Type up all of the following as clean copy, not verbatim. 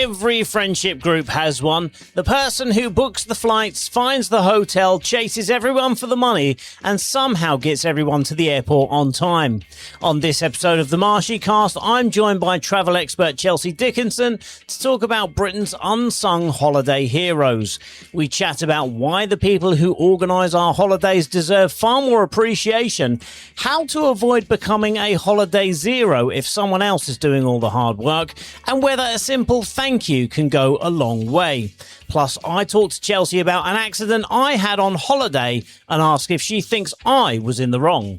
Every friendship group has one. The person who books the flights, finds the hotel, chases everyone for the money, and somehow gets everyone to the airport on time. On this episode of the MarshyCast, I'm joined by travel expert Chelsea Dickenson to talk about Britain's unsung holiday heroes. We chat about why the people who organise our holidays deserve far more appreciation, how to avoid becoming a holiday zero if someone else is doing all the hard work, and whether a simple thank you can go a long way. Plus, I talked to Chelsea about an accident I had on holiday and asked if she thinks I was in the wrong.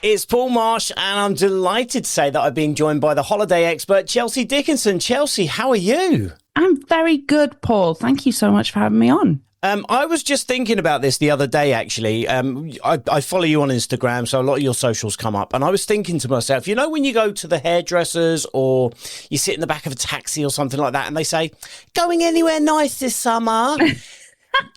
It's Paul Marsh, and I'm delighted to say that I've been joined by the holiday expert Chelsea Dickenson. Chelsea, how are you? I'm very good, Paul. Thank you so much for having me on. I was just thinking about this the other day, actually. I follow you on Instagram, so a lot of your socials come up. And I was thinking to myself, you know, when you go to the hairdressers or you sit in the back of a taxi or something like that and they say, going anywhere nice this summer?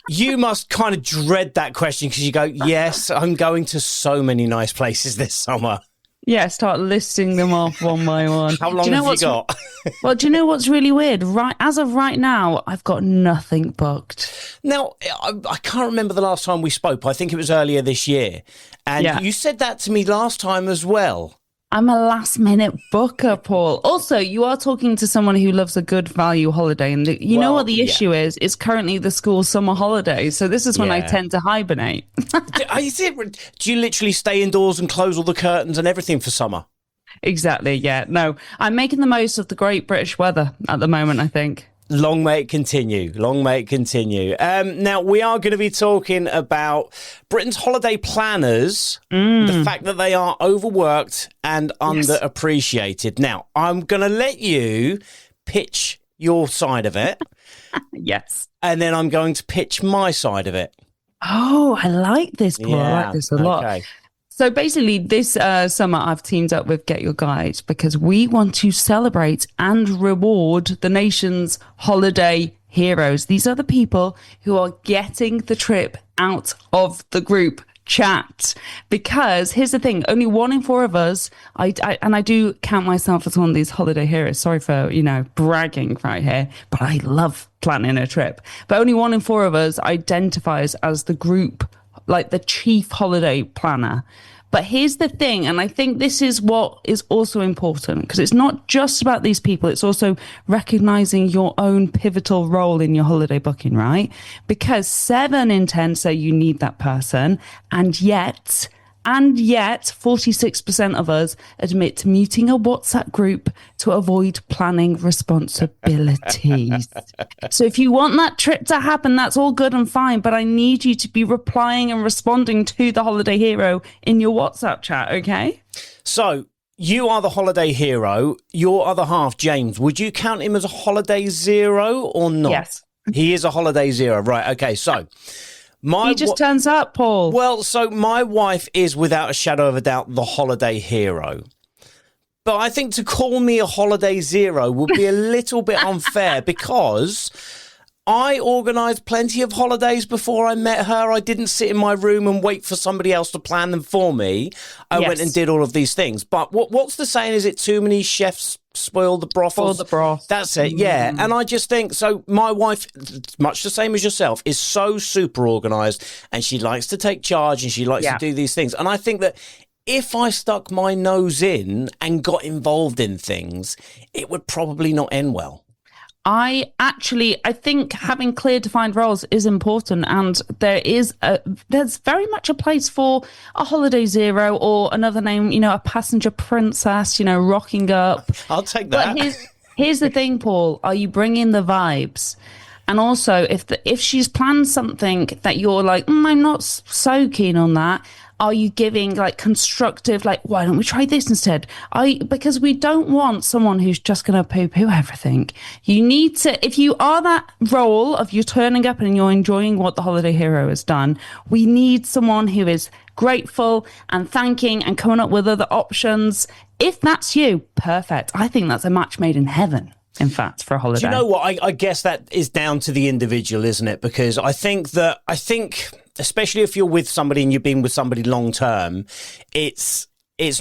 You must kind of dread that question because you go, yes, I'm going to so many nice places this summer. Yeah, start listing them off one by one. How long have you got? Well, do you know what's really weird? As of right now, I've got nothing booked. Now, I can't remember the last time we spoke, but I think it was earlier this year. And you said that to me last time as well. I'm a last-minute booker, Paul. Also, you are talking to someone who loves a good value holiday. And you know what the issue is? It's currently the school summer holidays. So this is when I tend to hibernate. Do you literally stay indoors and close all the curtains and everything for summer? Exactly, yeah. No, I'm making the most of the great British weather at the moment, I think. Long may it continue. Long may it continue. Now, we are going to be talking about Britain's holiday planners, the fact that they are overworked and underappreciated. Now, I'm going to let you pitch your side of it. Yes. And then I'm going to pitch my side of it. Oh, I like this, Paul. I like this a lot. So basically, this summer, I've teamed up with Get Your Guide because we want to celebrate and reward the nation's holiday heroes. These are the people who are getting the trip out of the group chat. Because here's the thing, only 1 in 4 of us, and I do count myself as one of these holiday heroes. Sorry for, bragging right here, but I love planning a trip. But only 1 in 4 of us identifies as the group, like the chief holiday planner. But here's the thing, and I think this is what is also important, because it's not just about these people, it's also recognizing your own pivotal role in your holiday booking, right? Because 7 in 10 say you need that person, and yet 46% of us admit to muting a WhatsApp group to avoid planning responsibilities. So if you want that trip to happen, that's all good and fine, but I need you to be replying and responding to the holiday hero in your WhatsApp chat, okay? So you are the holiday hero. Your other half, James, would you count him as a holiday zero or not? Yes. He is a holiday zero. Right. Okay. So he just turns up, Paul. Well, so my wife is without a shadow of a doubt the holiday hero. But I think to call me a holiday zero would be a little bit unfair because I organised plenty of holidays before I met her. I didn't sit in my room and wait for somebody else to plan them for me. I went and did all of these things. But what's the saying? Is it too many chefs spoil the broth? Spoil the broth. That's it, yeah. And I just think, so my wife, much the same as yourself, is so super organised and she likes to take charge and she likes to do these things. And I think that if I stuck my nose in and got involved in things, it would probably not end well. I think having clear defined roles is important, and there's very much a place for a holiday zero or another name, a passenger princess, rocking up. I'll take that. But here's the thing, Paul, are you bringing the vibes? And also, if she's planned something that you're like, I'm not so keen on that, are you giving like constructive, like, why don't we try this instead? Because we don't want someone who's just going to poo-poo everything. You need to, if you are that role of you're turning up and you're enjoying what the holiday hero has done, we need someone who is grateful and thanking and coming up with other options. If that's you, perfect. I think that's a match made in heaven. In fact, for a holiday. Do you know what? I guess that is down to the individual, isn't it? Because I think, especially if you're with somebody and you've been with somebody long term, it's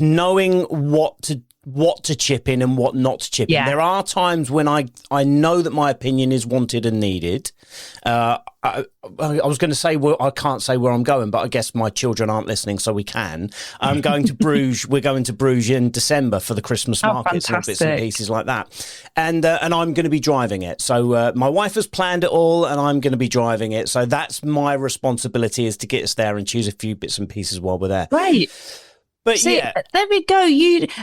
knowing what to what to chip in and what not to chip in. There are times when I know that my opinion is wanted and needed. I was going to say, well, I can't say where I'm going, but I guess my children aren't listening, so we can. I'm going to Bruges. We're going to Bruges in December for the Christmas markets and bits and pieces like that. And I'm going to be driving it. So my wife has planned it all, and I'm going to be driving it. So that's my responsibility, is to get us there and choose a few bits and pieces while we're there. Right. But see, there we go.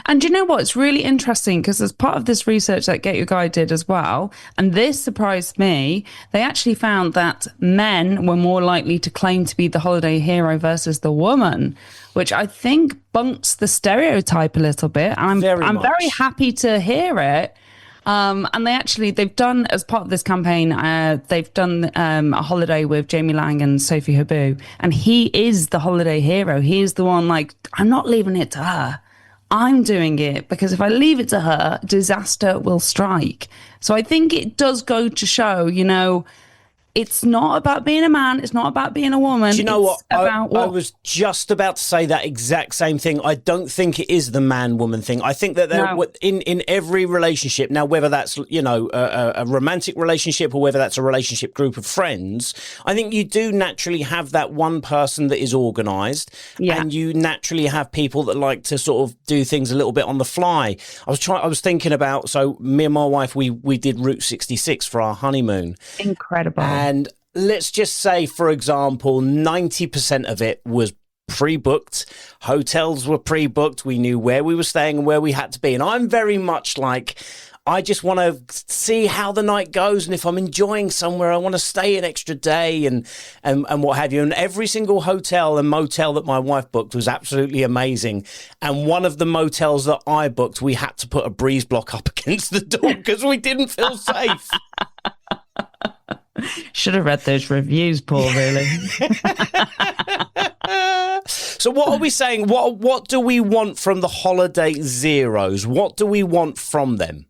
And you know what? It's really interesting because as part of this research that Get Your Guide did as well, and this surprised me, they actually found that men were more likely to claim to be the holiday hero versus the woman, which I think bunks the stereotype a little bit. I'm very happy to hear it. And they've done, as part of this campaign, they've done a holiday with Jamie Lang and Sophie Habu, and he is the holiday hero. He is the one, like, I'm not leaving it to her. I'm doing it, because if I leave it to her, disaster will strike. So I think it does go to show, it's not about being a man. It's not about being a woman. Do you know what? I was just about to say that exact same thing. I don't think it is the man-woman thing. I think that in every relationship, now whether that's a romantic relationship or whether that's a relationship group of friends, I think you do naturally have that one person that is organised, and you naturally have people that like to sort of do things a little bit on the fly. I was thinking about, so me and my wife, we did Route 66 for our honeymoon. Incredible. And let's just say, for example, 90% of it was pre-booked. Hotels were pre-booked. We knew where we were staying and where we had to be. And I'm very much like, I just want to see how the night goes. And if I'm enjoying somewhere, I want to stay an extra day and what have you. And every single hotel and motel that my wife booked was absolutely amazing. And one of the motels that I booked, we had to put a breeze block up against the door because we didn't feel safe. Should have read those reviews, Paul, really. So what are we saying? What do we want from the holiday zeros? What do we want from them?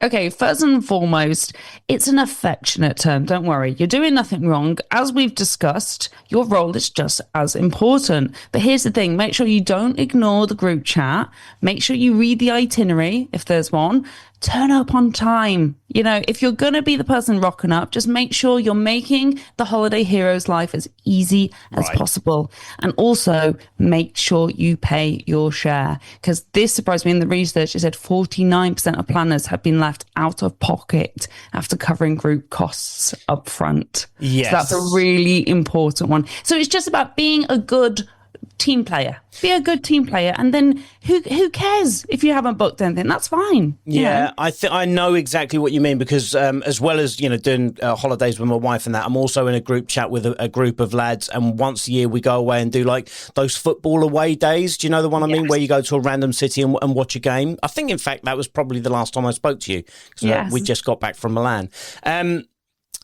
Okay, first and foremost, it's an affectionate term. Don't worry. You're doing nothing wrong. As we've discussed, your role is just as important. But here's the thing. Make sure you don't ignore the group chat. Make sure you read the itinerary, if there's one. Turn up on time. If you're going to be the person rocking up, just make sure you're making the holiday hero's life as easy as possible. And also make sure you pay your share. Because this surprised me in the research. It said 49% of planners have been left out of pocket after covering group costs up front. Yes. So that's a really important one. So it's just about being a good team player. Be a good team player, and then who cares if you haven't booked anything? That's fine. Yeah, I know exactly what you mean, because as well as doing holidays with my wife and that, I'm also in a group chat with a group of lads, and once a year we go away and do like those football away days. Do you know the one I mean, where you go to a random city and watch a game? I think in fact that was probably the last time I spoke to you, because we just got back from Milan.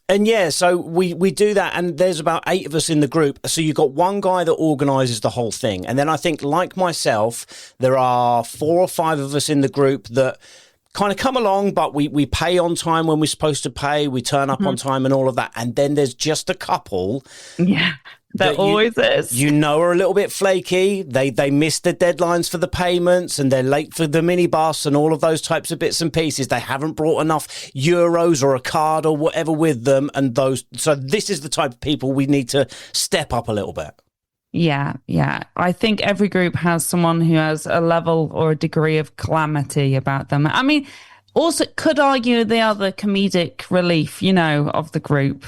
And so we do that, and there's about 8 of us in the group. So you've got one guy that organises the whole thing. And then I think, like myself, there are 4 or 5 of us in the group that kind of come along, but we pay on time when we're supposed to pay. We turn up on time and all of that. And then there's just a couple. Yeah. That always is. Are a little bit flaky. They miss the deadlines for the payments, and they're late for the minibus and all of those types of bits and pieces. They haven't brought enough euros or a card or whatever with them. And so this is the type of people we need to step up a little bit. Yeah. I think every group has someone who has a level or a degree of calamity about them. I mean, also could argue they are the comedic relief, of the group.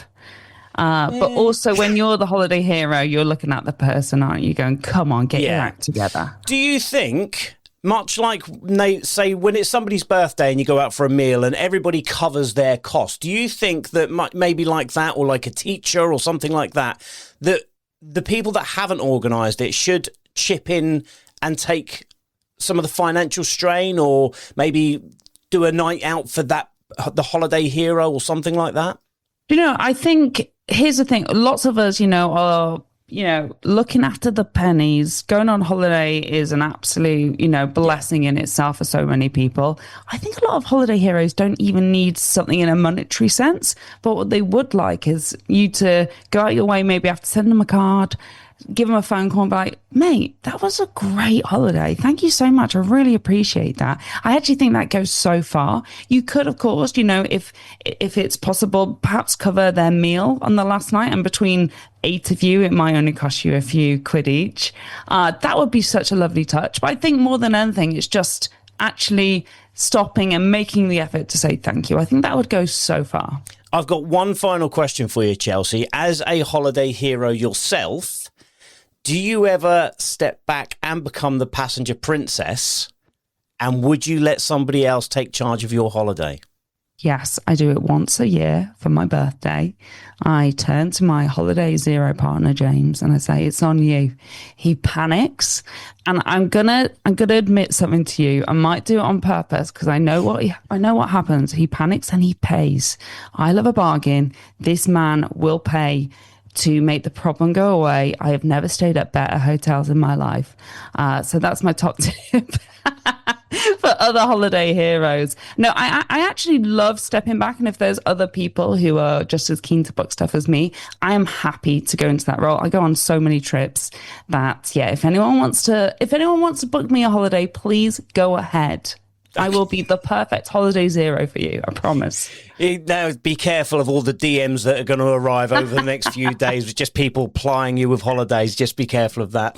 But also when you're the holiday hero, you're looking at the person, aren't you, going, come on, get your act together. Do you think, much like, say, when it's somebody's birthday and you go out for a meal and everybody covers their cost, do you think that maybe like that, or like a teacher or something like that, that the people that haven't organised it should chip in and take some of the financial strain, or maybe do a night out for the holiday hero or something like that? I think... Here's the thing. Lots of us, are, looking after the pennies. Going on holiday is an absolute, blessing in itself for so many people. I think a lot of holiday heroes don't even need something in a monetary sense. But what they would like is you to go out your way, maybe have to send them a card, give them a phone call and be like, mate, that was a great holiday. Thank you so much. I really appreciate that. I actually think that goes so far. You could, of course, if it's possible, perhaps cover their meal on the last night, and between 8 of you, it might only cost you a few quid each. That would be such a lovely touch. But I think more than anything, it's just actually stopping and making the effort to say thank you. I think that would go so far. I've got one final question for you, Chelsea. As a holiday hero yourself, do you ever step back and become the passenger princess? And would you let somebody else take charge of your holiday? Yes, I do it once a year for my birthday. I turn to my Holiday Zero partner, James, and I say, it's on you. He panics, and I'm gonna admit something to you. I might do it on purpose because I know what happens. He panics and he pays. I love a bargain. This man will pay to make the problem go away. I have never stayed at better hotels in my life. So that's my top tip. For other holiday heroes. No, I actually love stepping back. And if there's other people who are just as keen to book stuff as me, I am happy to go into that role. I go on so many trips that, yeah, if anyone wants to book me a holiday, please go ahead. I will be the perfect holiday zero for you, I promise. Now, be careful of all the DMs that are going to arrive over the next few days with just people plying you with holidays. Just be careful of that.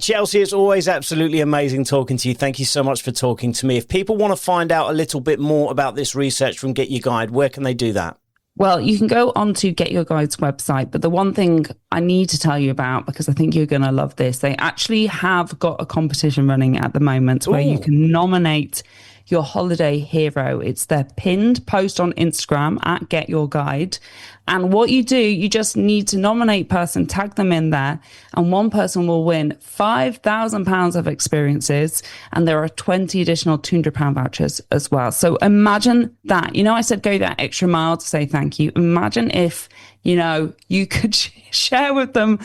Chelsea, it's always absolutely amazing talking to you. Thank you so much for talking to me. If people want to find out a little bit more about this research from Get Your Guide, where can they do that? Well, you can go on to Get Your Guide's website, but the one thing I need to tell you about, because I think you're going to love this, they actually have got a competition running at the moment where you can nominate your holiday hero. It's their pinned post on Instagram at Get Your Guide. And what you do, you just need to nominate person, tag them in there, and one person will win £5,000 of experiences. And there are 20 additional £200 vouchers as well. So imagine that. I said go that extra mile to say thank you. Imagine if, you could share with them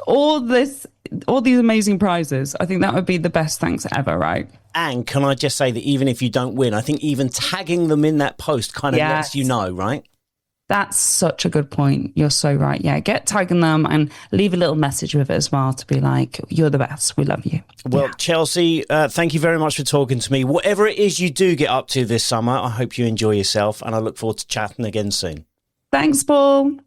all these amazing prizes. I think that would be the best thanks ever, right? And can I just say that even if you don't win, I think even tagging them in that post kind of lets you know, right? That's such a good point. You're so right. Yeah, get tagging them and leave a little message with it as well to be like, you're the best. We love you. Well, Chelsea, thank you very much for talking to me. Whatever it is you do get up to this summer, I hope you enjoy yourself, and I look forward to chatting again soon. Thanks, Paul.